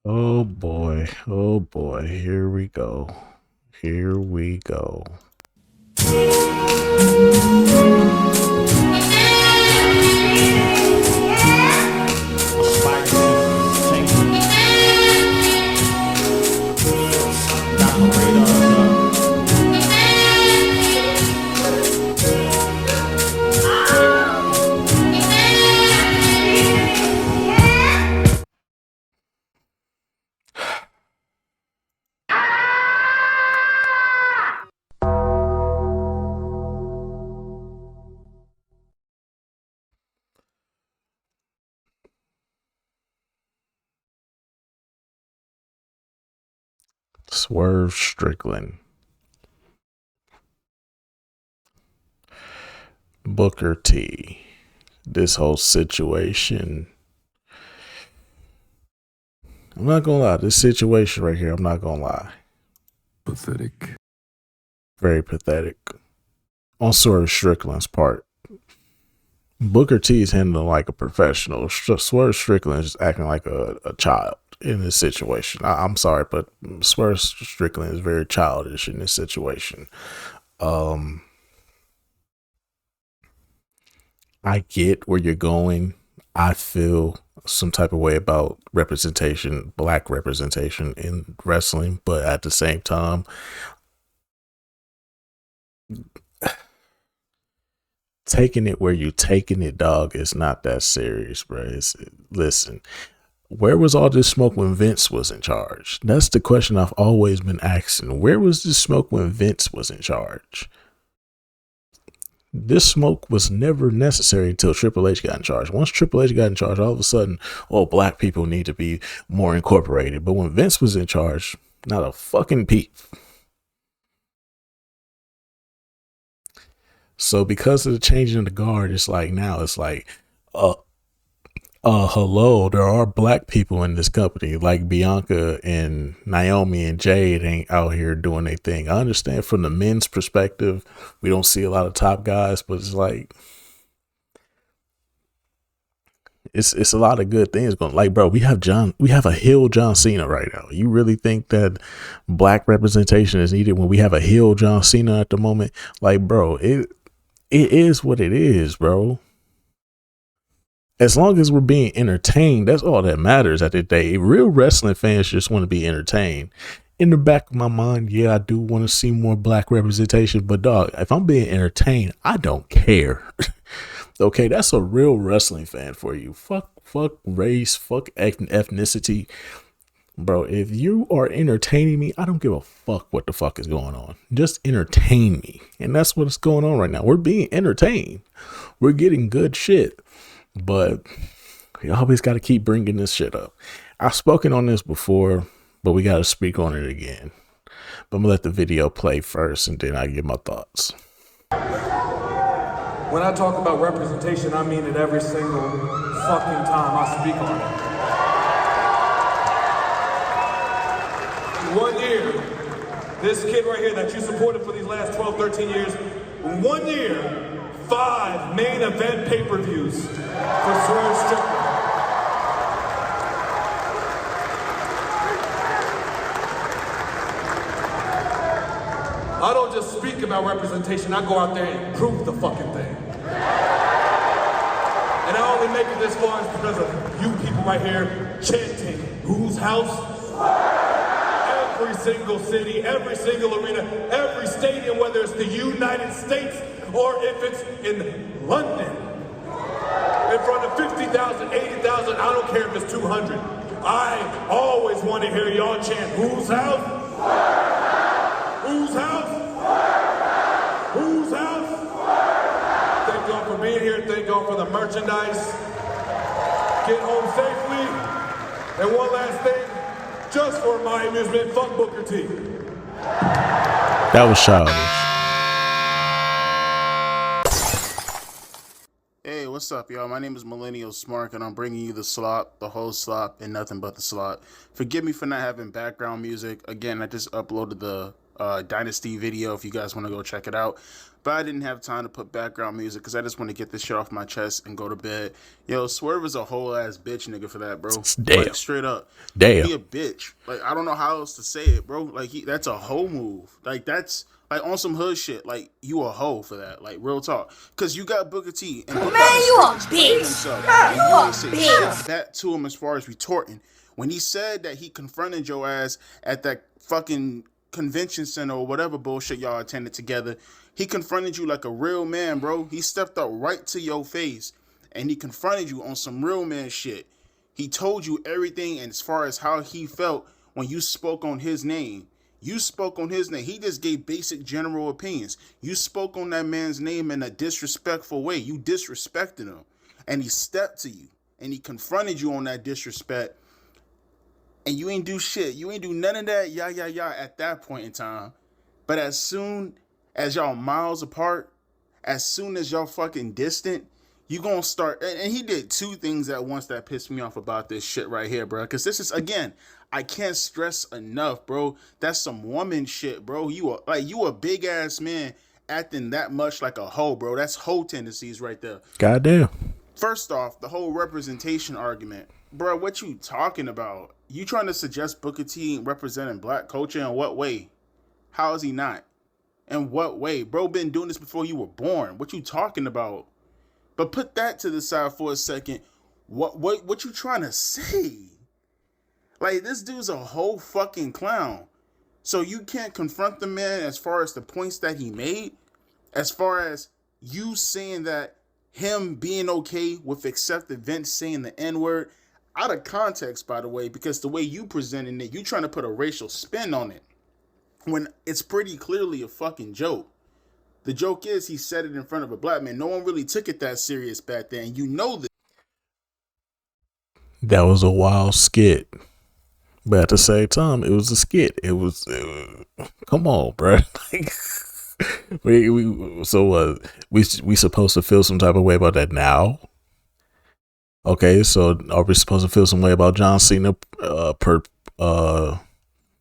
Oh boy, here we go. Here we go. Swerve Strickland. Booker T. This whole situation. I'm not gonna lie, this situation right here, I'm not gonna lie. Pathetic. Very pathetic. On Swerve Strickland's part. Booker T is handling like a professional. Swerve Strickland is acting like a child in this situation. I'm sorry, but Swerve Strickland is very childish in this situation. I get where you're going. I feel some type of way about representation, black representation in wrestling, but at the same time, taking it where you taking it, dog, is not that serious, bro. Listen, where was all this smoke when Vince was in charge? That's the question I've always been asking. Where was this smoke when Vince was in charge? This smoke was never necessary until Triple H got in charge. Once Triple H got in charge, all of a sudden, oh, black people need to be more incorporated. But when Vince was in charge, not a fucking peep. So because of the changing of the guard, it's like now it's like, hello, there are black people in this company, like Bianca and Naomi and Jade ain't out here doing their thing. I understand from the men's perspective, we don't see a lot of top guys, but it's like, it's a lot of good things going. Like, bro, we have a heel John Cena right now. You really think that black representation is needed when we have a heel John Cena at the moment? Like, bro, it is what it is, bro. As long as we're being entertained, that's all that matters at the day. Real wrestling fans just want to be entertained. In the back of my mind, yeah, I do want to see more black representation, but dog, if I'm being entertained, I don't care. Okay, that's a real wrestling fan for you. Fuck race, fuck ethnicity. Bro, if you are entertaining me, I don't give a fuck what the fuck is going on. Just entertain me. And that's what's going on right now. We're being entertained. We're getting good shit. But we always got to keep bringing this shit up. I've spoken on this before, but we got to speak on it again. But I'm going to let the video play first, and then I give my thoughts. When I talk about representation, I mean it every single fucking time I speak on it. 1 year, this kid right here that you supported for these last 12, 13 years, 1 year, 5 main event pay-per-views for Swerve Strickland. I don't just speak about representation, I go out there and prove the fucking thing. And I only make it this far because of you people right here chanting, whose house? Every single city, every single arena, every stadium, whether it's the United States or if it's in London. In front of 50,000, 80,000, I don't care if it's 200. I always want to hear y'all chant, whose house? Whose house? Whose house? Thank y'all for being here. Thank y'all for the merchandise. Get home safely. And one last thing, just for my amusement, fuck Booker T. That was childish. Hey, what's up, y'all? My name is Millennial Smart, and I'm bringing you the slop, the whole slop, and nothing but the slop. Forgive me for not having background music. Again, I just uploaded the Dynasty video if you guys want to go check it out. but I didn't have time to put background music because I just want to get this shit off my chest and go to bed. Yo, Swerve is a whole ass bitch nigga for that, bro. Damn. Like, straight up. Damn. He a bitch. Like, I don't know how else to say it, bro. Like, that's a hoe move. Like, that's like on some hood shit. Like, you a hoe for that. Like, real talk. Because you got Booker T. And Booker Man, you a bitch. bitch. You a bitch. That to him as far as retorting. When he said that he confronted your ass at that fucking convention center or whatever bullshit y'all attended together, he confronted you like a real man, bro. He stepped up right to your face and he confronted you on some real man shit. He told you everything and as far as how he felt when you spoke on his name. You spoke on his name. He just gave basic general opinions. You spoke on that man's name in a disrespectful way. You disrespected him. And he stepped to you and he confronted you on that disrespect. And you ain't do shit. You ain't do none of that at that point in time. But as soon as y'all miles apart, as soon as y'all fucking distant, you gonna start. And he did two things at once that pissed me off about this shit right here, bro. Because this is, again, I can't stress enough, bro. That's some woman shit, bro. You a big ass man acting that much like a hoe, bro. That's hoe tendencies right there. Goddamn. First off, the whole representation argument. Bro, what you talking about? You trying to suggest Booker T representing black culture in what way? How is he not? In what way? Bro been doing this before you were born. What you talking about? But put that to the side for a second. What you trying to say? Like, this dude's a whole fucking clown. So you can't confront the man as far as the points that he made? As far as you saying that him being okay with accepted Vince saying the N-word, out of context, by the way, because the way you presenting it, you trying to put a racial spin on it when it's pretty clearly a fucking joke. The joke is he said it in front of a black man. No one really took it that serious back then. You know that. That was a wild skit. But at the same time, it was a skit. It was come on, bro. we supposed to feel some type of way about that now? Okay, so are we supposed to feel some way about John Cena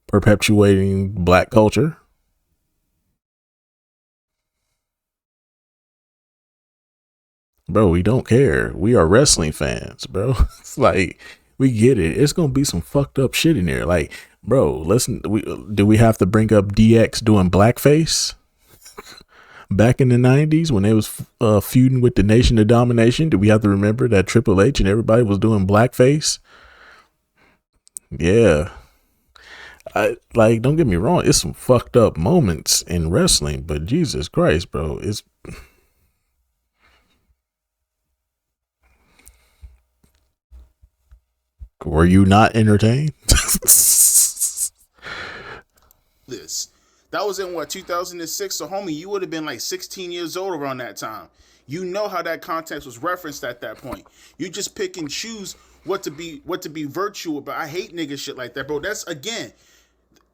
perpetuating black culture? Bro, we don't care. We are wrestling fans, bro. It's like, we get it. It's gonna be some fucked up shit in there. Like, bro, listen, do we have to bring up DX doing blackface? Back in the 90s when they was feuding with the Nation of Domination, do we have to remember that Triple H and everybody was doing blackface? Yeah. Like, don't get me wrong, it's some fucked up moments in wrestling, but Jesus Christ, bro, it's... Were you not entertained? This. That was in what, 2006? So homie, you would have been like 16 years old around that time. You know how that context was referenced at that point. You just pick and choose what to be virtual about. I hate nigga shit like that, bro. That's, again,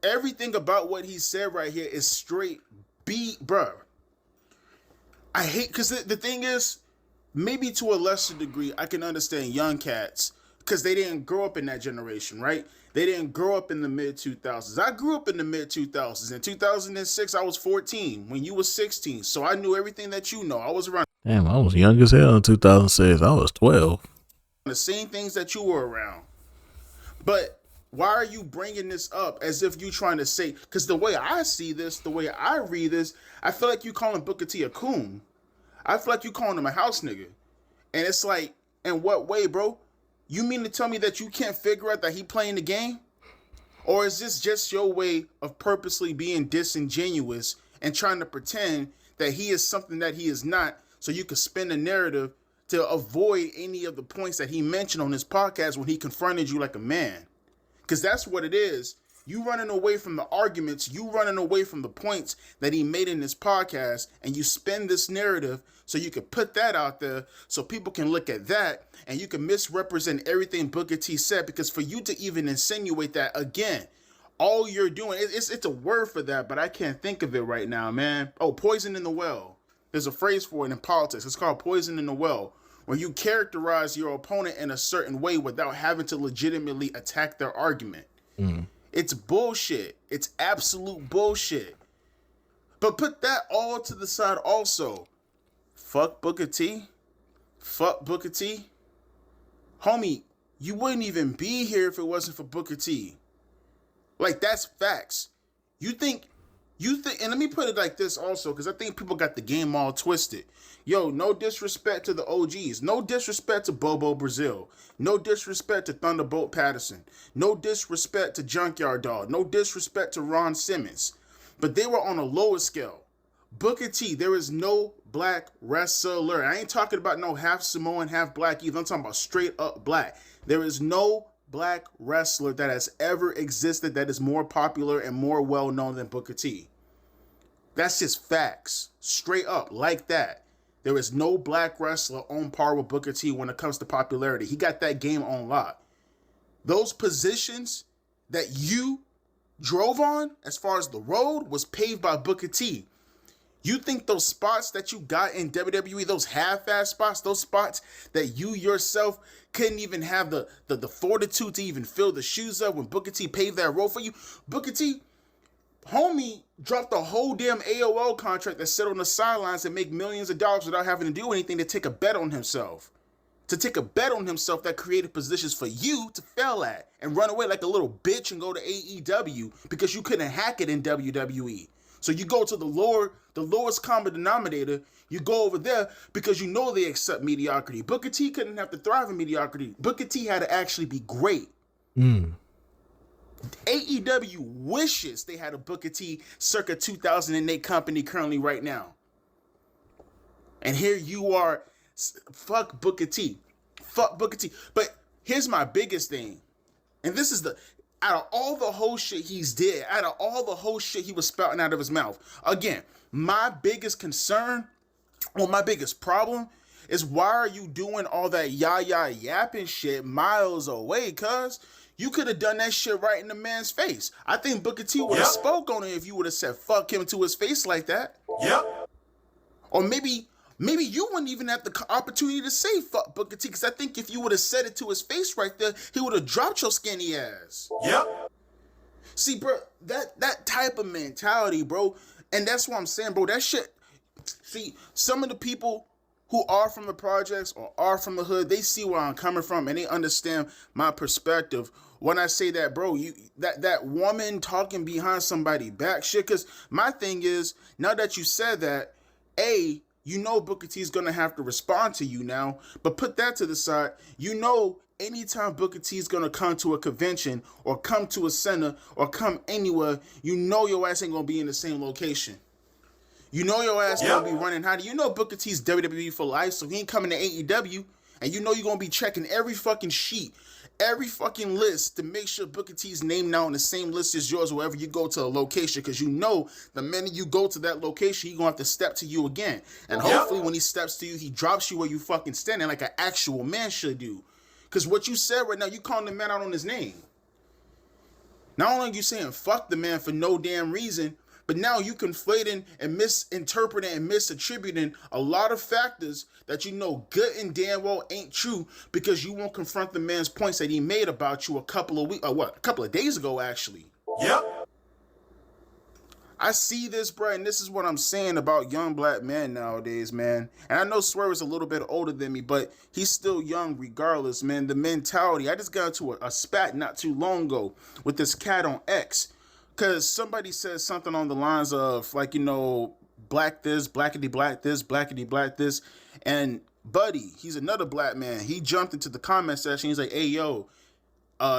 everything about what he said right here is straight B, bro. I hate, because the thing is, maybe to a lesser degree, I can understand young cats because they didn't grow up in that generation, right? They didn't grow up in the mid-2000s. I grew up in the mid-2000s. In 2006, I was 14 when you was 16. So I knew everything that you know. I was around. Damn, I was young as hell in 2006. I was 12. The same things that you were around. But why are you bringing this up as if you trying to say, because the way I see this, the way I read this, I feel like you calling Booker T a coon. I feel like you calling him a house nigga. And it's like, in what way, bro? You mean to tell me that you can't figure out that he playing the game? Or is this just your way of purposely being disingenuous and trying to pretend that he is something that he is not so you can spin a narrative to avoid any of the points that he mentioned on his podcast when he confronted you like a man? Because that's what it is. You running away from the arguments, you running away from the points that he made in his podcast, and you spin this narrative so you can put that out there so people can look at that and you can misrepresent everything Booker T said, because for you to even insinuate that, again, all you're doing, it's a word for that, but I can't think of it right now, man. Oh, poison in the well. There's a phrase for it in politics. It's called poison in the well, where you characterize your opponent in a certain way without having to legitimately attack their argument. It's bullshit. It's absolute bullshit. But put that all to the side also. Fuck Booker T. Fuck Booker T. Homie, you wouldn't even be here if it wasn't for Booker T. Like, that's facts. You think, and let me put it like this also, because I think people got the game all twisted. Yo, no disrespect to the OGs. No disrespect to Bobo Brazil. No disrespect to Thunderbolt Patterson. No disrespect to Junkyard Dog. No disrespect to Ron Simmons. But they were on a lower scale. Booker T, there is no black wrestler. I ain't talking about no half Samoan, half black either. I'm talking about straight up black. There is no black wrestler that has ever existed that is more popular and more well known than Booker T. That's just facts. Straight up, like that. There is no black wrestler on par with Booker T when it comes to popularity. He got that game on lock. Those positions that you drove on, as far as the road, was paved by Booker T. You think those spots that you got in WWE, those half-ass spots, those spots that you yourself couldn't even have the fortitude to even fill the shoes up when Booker T paved that road for you? Booker T, homie, dropped a whole damn AOL contract that sit on the sidelines and make millions of dollars without having to do anything to take a bet on himself. To take a bet on himself that created positions for you to fail at and run away like a little bitch and go to AEW because you couldn't hack it in WWE. So you go to the lowest common denominator, you go over there because you know they accept mediocrity. Booker T couldn't have to thrive in mediocrity. Booker T had to actually be great. AEW wishes they had a Booker T circa 2008 company currently right now. And here you are, fuck Booker T. Fuck Booker T. But here's my biggest thing. And this is out of all the whole shit he's did, out of all the whole shit he was spouting out of his mouth, again, my biggest concern, or my biggest problem, is why are you doing all that yapping shit miles away, cuz? You could have done that shit right in the man's face. I think Booker T would have spoke on it if you would have said fuck him to his face like that. Yep. Or maybe you wouldn't even have the opportunity to say fuck Booker T, because I think if you would have said it to his face right there, he would have dropped your skinny ass. Yep. See, bro, that type of mentality, bro, and that's what I'm saying, bro, that shit, see, some of the people who are from the projects or are from the hood, they see where I'm coming from and they understand my perspective when I say that, bro, that woman talking behind somebody's back shit, because my thing is, now that you said that, you know Booker T is going to have to respond to you now, but put that to the side. You know anytime Booker T is going to come to a convention or come to a center or come anywhere, you know your ass ain't going to be in the same location. You know your ass going to be running hot. You know Booker T's WWE for life, so he ain't coming to AEW, and you know you're going to be checking every fucking sheet, every fucking list to make sure Booker T's name now on the same list as yours wherever you go to a location, because you know the minute you go to that location, he's going to have to step to you again. And hopefully when he steps to you, he drops you where you fucking standing like an actual man should do. Because what you said right now, you calling the man out on his name. Not only are you saying fuck the man for no damn reason, but now you conflating and misinterpreting and misattributing a lot of factors that you know good and damn well ain't true, because you won't confront the man's points that he made about you a couple of days ago, actually. Yep. I see this, bro, and this is what I'm saying about young black men nowadays, man. And I know Swerve is a little bit older than me, but he's still young regardless, man. The mentality. I just got into a spat not too long ago with this cat on X. Because somebody said something on the lines of, like, you know, black this, blackity black this, blackity black this. And Buddy, he's another black man. He jumped into the comment section. He's like, hey, yo,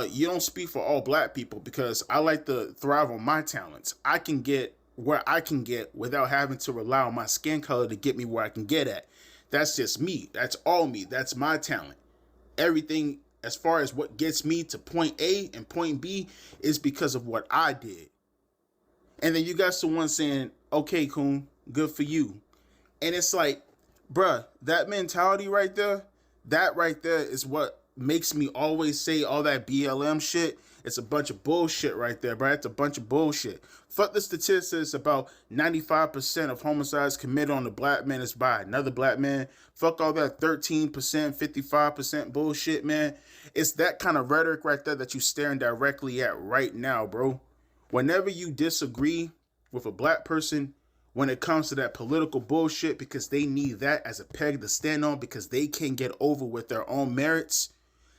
you don't speak for all black people, because I like to thrive on my talents. I can get where I can get without having to rely on my skin color to get me where I can get at. That's just me. That's all me. That's my talent. Everything as far as what gets me to point A and point B is because of what I did. And then you got someone saying, okay, Coon, good for you. And it's like, bruh, that mentality right there, that right there is what makes me always say all that BLM shit. It's a bunch of bullshit right there, bruh. It's a bunch of bullshit. Fuck the statistics about 95% of homicides committed on a black man is by another black man. Fuck all that 13%, 55% bullshit, man. It's that kind of rhetoric right there that you staring directly at right now, bro. Whenever you disagree with a black person, when it comes to that political bullshit, because they need that as a peg to stand on, because they can't get over with their own merits.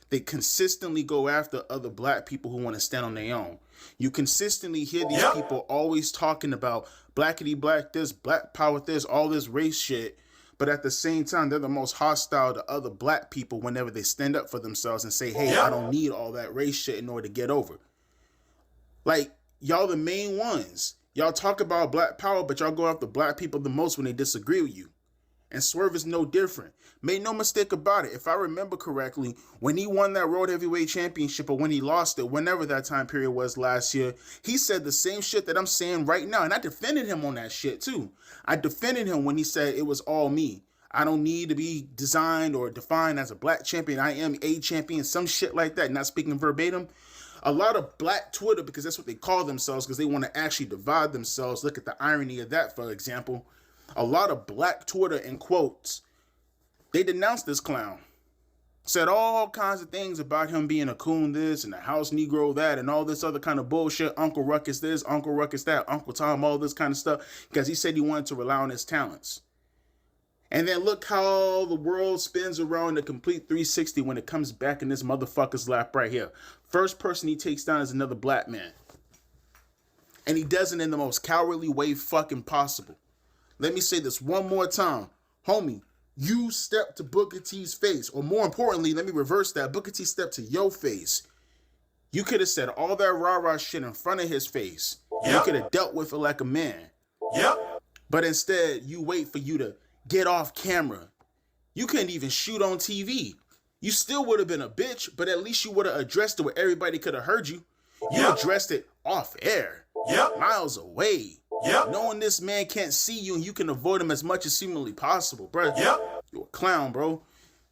They consistently go after other black people who want to stand on their own. You consistently hear these people always talking about blackity black this, black power this, all this race shit. But at the same time, they're the most hostile to other black people whenever they stand up for themselves and say, hey, I don't need all that race shit in order to get over. Like, y'all the main ones. Y'all talk about black power, but y'all go after black people the most when they disagree with you. And Swerve is no different. Make no mistake about it. If I remember correctly, when he won that World Heavyweight Championship, or when he lost it, whenever that time period was last year, he said the same shit that I'm saying right now. And I defended him on that shit too. I defended him when he said it was all me. I don't need to be designed or defined as a black champion. I am a champion, some shit like that. Not speaking verbatim. A lot of black Twitter, because that's what they call themselves, because they want to actually divide themselves. Look at the irony of that, for example. A lot of black Twitter, in quotes, they denounced this clown. Said all kinds of things about him being a coon this and a house Negro that and all this other kind of bullshit. Uncle Ruckus this, Uncle Ruckus that, Uncle Tom, all this kind of stuff. Because he said he wanted to rely on his talents. And then look how the world spins around a complete 360 when it comes back in this motherfucker's lap right here. First person he takes down is another black man. And he does it in the most cowardly way fucking possible. Let me say this one more time. Homie, you step to Booker T's face. Or more importantly, let me reverse that. Booker T stepped to your face. You could have said all that rah-rah shit in front of his face. You could have dealt with it like a man. But instead, you wait for you to get off camera. You couldn't even shoot on TV. You still would have been a bitch, but at least you would have addressed it where everybody could have heard you. You addressed it off air. Miles away. Knowing this man can't see you and you can avoid him as much as seemingly possible, bro. You're a clown, bro.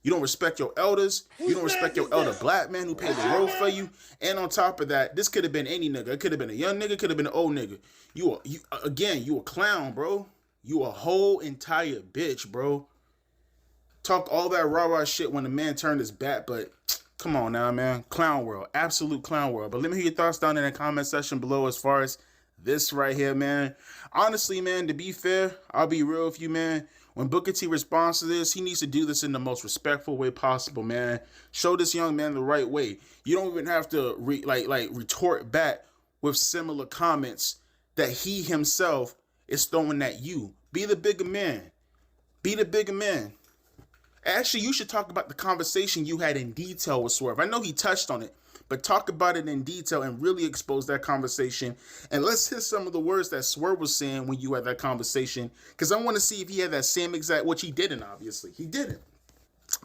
You don't respect your elders. You don't respect your elder black man who paid the road for you. And on top of that, this could have been any nigga. It could have been a young nigga, could have been an old nigga. You a clown, bro. You a whole entire bitch, bro. Talk all that rah-rah shit when the man turned his back, but come on now, man. Clown world. Absolute clown world. But let me hear your thoughts down in the comment section below as far as this right here, man. Honestly, man, to be fair, I'll be real with you, man. When Booker T responds to this, he needs to do this in the most respectful way possible, man. Show this young man the right way. You don't even have to retort back with similar comments that he himself is throwing at you. Be the bigger man. Be the bigger man. Actually, you should talk about the conversation you had in detail with Swerve. I know he touched on it, but talk about it in detail and really expose that conversation. And let's hear some of the words that Swerve was saying when you had that conversation, because I want to see if he had that same exact, which he didn't, obviously. He didn't.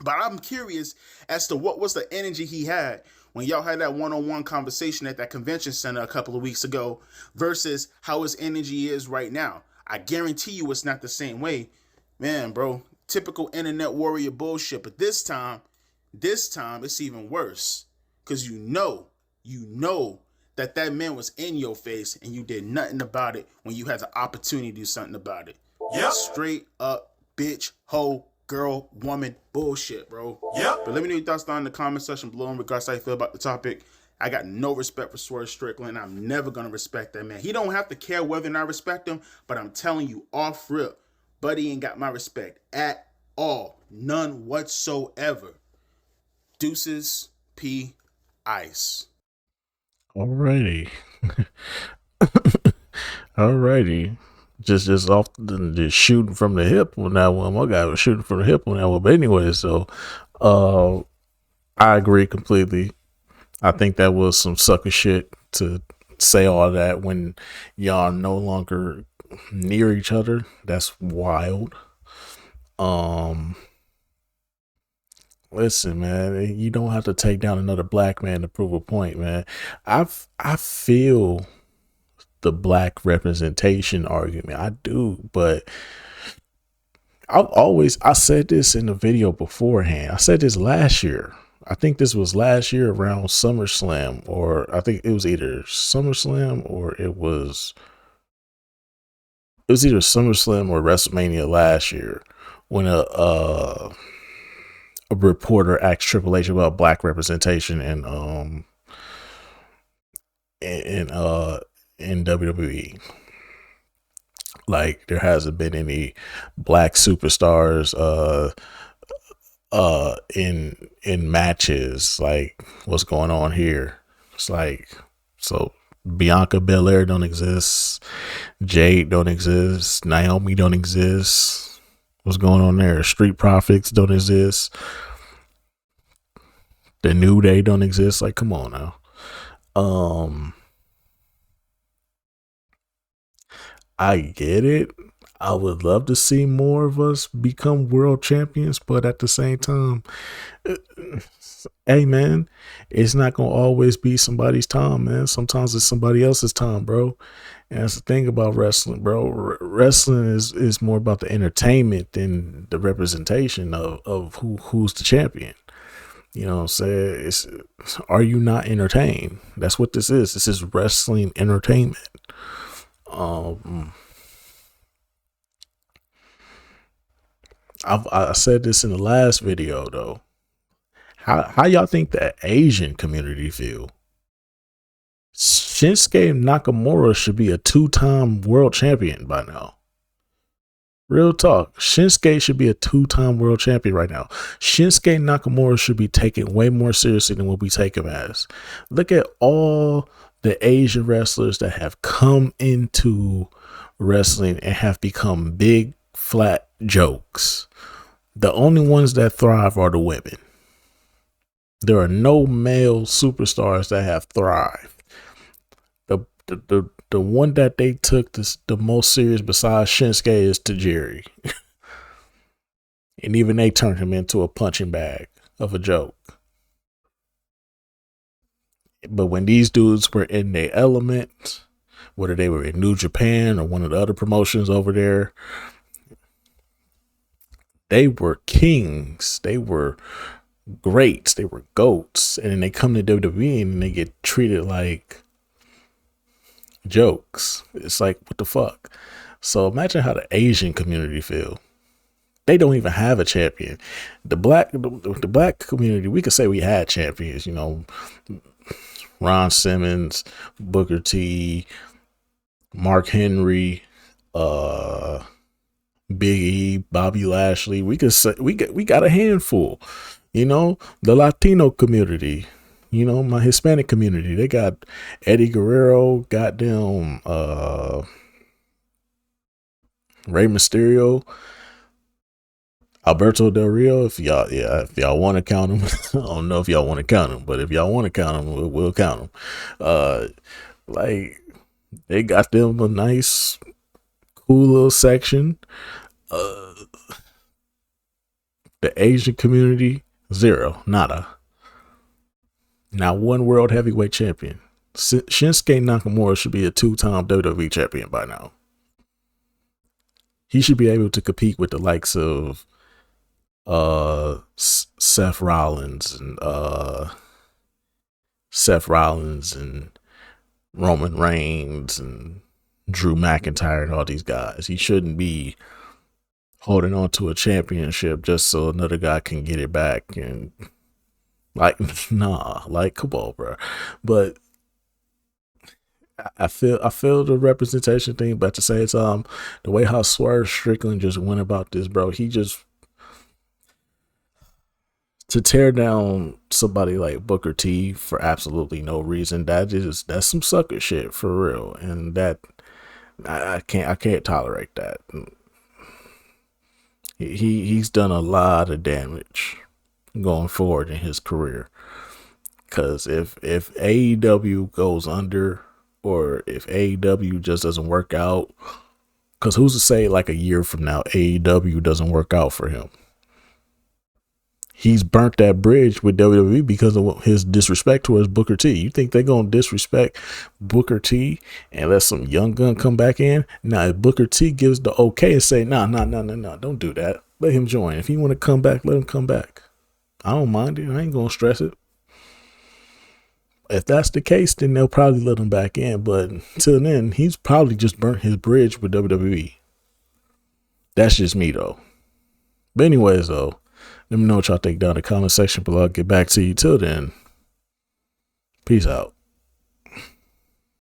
But I'm curious as to what was the energy he had when y'all had that one-on-one conversation at that convention center a couple of weeks ago versus how his energy is right now. I guarantee you it's not the same way. Man, bro, typical internet warrior bullshit. But this time it's even worse. Because you know that man was in your face and you did nothing about it when you had the opportunity to do something about it. Straight up bitch, hoe, girl, woman bullshit, bro. But let me know your thoughts down in the comment section below in regards to how you feel about the topic. I got no respect for Swerve Strickland. I'm never going to respect that man. He don't have to care whether or not I respect him, but I'm telling you off rip, buddy ain't got my respect at all. None whatsoever. Deuces, P. Ice. Alrighty. Alrighty. Just off just shooting from the hip on that one. My guy was shooting from the hip on that one. But anyway, so I agree completely. I think that was some sucker shit to say all that when y'all no longer near each other. That's wild. Listen, man, you don't have to take down another black man to prove a point, man. I feel the black representation argument. I do, but I said this in the video beforehand. I said this last year. I think this was last year around SummerSlam, or I think it was either SummerSlam or it was either SummerSlam or WrestleMania last year when a reporter asked Triple H about black representation in WWE. Like there hasn't been any black superstars in matches. Like what's going on here? It's like, so Bianca Belair don't exist, Jade don't exist, Naomi don't exist. What's going on there? Street Profits don't exist. The New Day don't exist. Like, come on now. I get it. I would love to see more of us become world champions, but at the same time, hey man, it's not gonna always be somebody's time, man. Sometimes it's somebody else's time, bro. And that's the thing about wrestling, bro. Wrestling is more about the entertainment than the representation of who's the champion. You know what I'm saying? Are you not entertained? That's what this is. This is wrestling entertainment. I said this in the last video though. How y'all think the Asian community feel? Shinsuke Nakamura should be a 2-time world champion by now. Real talk. Shinsuke should be a 2-time world champion right now. Shinsuke Nakamura should be taken way more seriously than what we take him as. Look at all the Asian wrestlers that have come into wrestling and have become big, flat jokes. The only ones that thrive are the women. There are no male superstars that have thrived. The one that they took the most serious besides Shinsuke is Tajiri. And even they turned him into a punching bag of a joke. But when these dudes were in their element, whether they were in New Japan or one of the other promotions over there, they were kings. They were greats. They were goats. And then they come to WWE and they get treated like jokes. It's like, what the fuck? So imagine how the Asian community feel. They don't even have a champion. The black community, we could say we had champions, you know, Ron Simmons, Booker T, Mark Henry, Big E, Bobby Lashley. We could say we got a handful. You know, the Latino community, you know, my Hispanic community, they got Eddie Guerrero, goddamn Rey Mysterio, Alberto Del Rio. If y'all want to count him, I don't know if y'all want to count him, but if y'all want to count him, we'll count him. Like they got them a nice, cool little section. The Asian community, zero, nada. Not one world heavyweight champion. Shinsuke Nakamura should be a 2-time WWE champion by now. He should be able to compete with the likes of Seth Rollins and Roman Reigns and Drew McIntyre and all these guys. He shouldn't be holding on to a championship just so another guy can get it back. And like, nah, like, come on, bro. But I feel the representation thing, but at the same time, the way how Swerve Strickland just went about this, bro, he just, to tear down somebody like Booker T for absolutely no reason, that's some sucker shit for real. And that I can't tolerate that. He's done a lot of damage going forward in his career. Cause if AEW goes under, or if AEW just doesn't work out, cause who's to say like a year from now AEW doesn't work out for him? He's burnt that bridge with WWE because of his disrespect towards Booker T. You think they're going to disrespect Booker T and let some young gun come back in? Now, if Booker T gives the okay and say, nah, don't do that. Let him join. If he want to come back, let him come back. I don't mind it. I ain't going to stress it. If that's the case, then they'll probably let him back in. But until then, he's probably just burnt his bridge with WWE. That's just me, though. But anyways, though, let me know what y'all think down in the comment section below. I'll get back to you. Till then, peace out.